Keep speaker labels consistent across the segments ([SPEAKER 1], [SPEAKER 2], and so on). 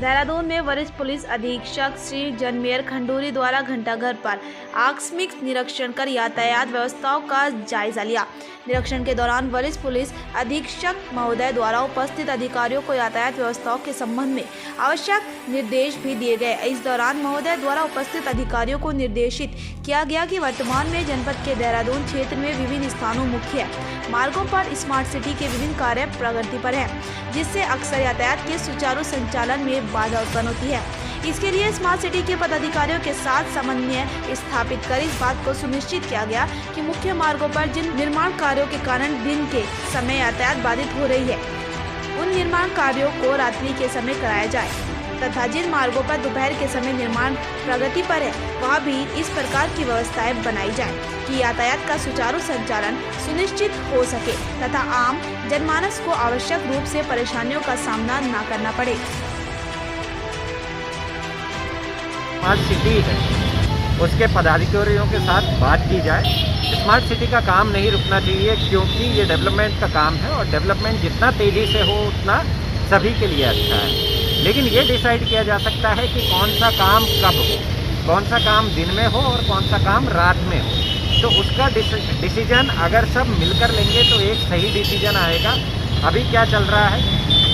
[SPEAKER 1] देहरादून में वरिष्ठ पुलिस अधीक्षक श्री जनमेर खंडूरी द्वारा घंटाघर पर आकस्मिक निरीक्षण कर यातायात व्यवस्थाओं का जायजा लिया। निरीक्षण के दौरान वरिष्ठ पुलिस अधीक्षक महोदय द्वारा उपस्थित अधिकारियों को यातायात व्यवस्थाओं के संबंध में आवश्यक निर्देश भी दिए गए। इस दौरान महोदय द्वारा उपस्थित अधिकारियों को निर्देशित किया गया कि वर्तमान में जनपद के देहरादून क्षेत्र में विभिन्न स्थानों मुख्य मार्गों पर स्मार्ट सिटी के विभिन्न कार्य प्रगति पर हैं, जिससे अक्सर यातायात के सुचारू संचालन में बाधा उत्पन्न होती है। इसके लिए स्मार्ट सिटी के पदाधिकारियों के साथ समन्वय स्थापित कर इस बात को सुनिश्चित किया गया कि मुख्य मार्गों पर जिन निर्माण कार्यों के कारण दिन के समय यातायात बाधित हो रही है, उन निर्माण कार्यों को रात्रि के समय कराया जाए तथा जिन मार्गों पर दोपहर के समय निर्माण प्रगति पर है, वहाँ भी इस प्रकार की व्यवस्थाएं बनाई जाए कि यातायात का सुचारू संचालन सुनिश्चित हो सके तथा आम जनमानस को आवश्यक रूप से परेशानियों का सामना न करना पड़े।
[SPEAKER 2] स्मार्ट सिटी है, उसके पदाधिकारियों के साथ बात की जाए। स्मार्ट सिटी का काम नहीं रुकना चाहिए, क्योंकि ये डेवलपमेंट का काम है और डेवलपमेंट जितना तेज़ी से हो उतना सभी के लिए अच्छा है। लेकिन ये डिसाइड किया जा सकता है कि कौन सा काम कब हो, कौन सा काम दिन में हो और कौन सा काम रात में हो। तो उसका डिसीजन अगर सब मिलकर लेंगे तो एक सही डिसीजन आएगा। अभी क्या चल रहा है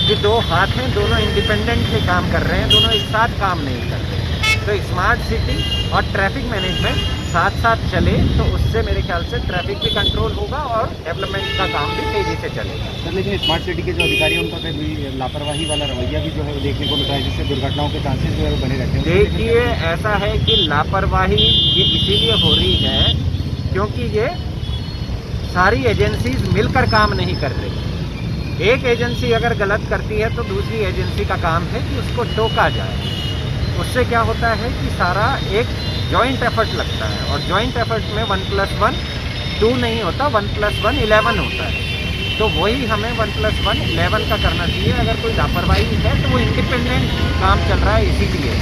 [SPEAKER 2] कि दो हाथ हैं, दोनों इंडिपेंडेंट काम कर रहे हैं, दोनों एक साथ काम नहीं कर रहे। तो स्मार्ट सिटी और ट्रैफिक मैनेजमेंट साथ साथ चले तो उससे मेरे ख्याल से ट्रैफिक भी कंट्रोल होगा और डेवलपमेंट का काम भी तेज़ी से चलेगा।
[SPEAKER 3] सर, लेकिन स्मार्ट सिटी के जो अधिकारी हैं उनका कभी लापरवाही वाला रवैया भी जो है देखने को मिल रहा है, जिससे दुर्घटनाओं के चांसेस जो है बने रहते हैं।
[SPEAKER 2] देखिए, ऐसा है कि लापरवाही ये इसीलिए हो रही है क्योंकि ये सारी एजेंसीज मिलकर काम नहीं कर रही। एक एजेंसी अगर गलत करती है तो दूसरी एजेंसी का काम है कि उसको टोका जाए। उससे क्या होता है कि सारा एक जॉइंट एफर्ट लगता है और जॉइंट एफर्ट में 1+1 2 नहीं होता, 1+1 11 होता है। तो वही हमें 1+1 11 का करना चाहिए। अगर कोई लापरवाही है तो वो इंडिपेंडेंट काम चल रहा है इसीलिए,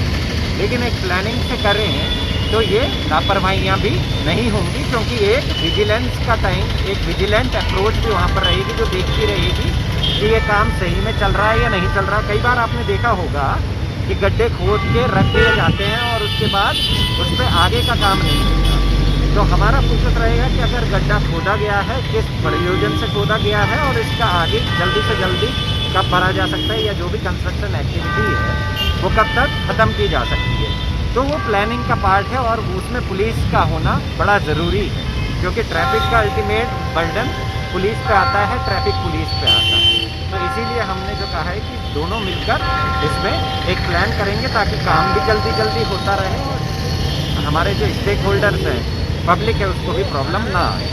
[SPEAKER 2] लेकिन एक प्लानिंग से करें तो ये लापरवाहियाँ भी नहीं होंगी, क्योंकि एक विजिलेंस का टाइम, एक विजिलेंट अप्रोच भी वहाँ पर रहेगी जो देखती रहेगी कि ये काम सही में चल रहा है या नहीं चल रहा। कई बार आपने देखा होगा कि गड्ढे खोद के रख दिए जाते हैं और उसके बाद उस पर आगे का काम नहीं होता। तो हमारा फोकस रहेगा कि अगर गड्ढा खोदा गया है, किस प्रयोजन से खोदा गया है और इसका आगे जल्दी से जल्दी कब भरा जा सकता है, या जो भी कंस्ट्रक्शन एक्टिविटी है वो कब तक ख़त्म की जा सकती है। तो वो प्लानिंग का पार्ट है और उसमें पुलिस का होना बड़ा ज़रूरी है, क्योंकि ट्रैफिक का अल्टीमेट बर्डन पुलिस पे आता है, ट्रैफिक पुलिस पे आता है। तो इसीलिए हमने जो कहा है कि दोनों मिलकर इसमें एक प्लान करेंगे ताकि काम भी जल्दी जल्दी होता रहे और हमारे जो स्टेक होल्डर्स हैं, पब्लिक है, उसको भी प्रॉब्लम ना आए।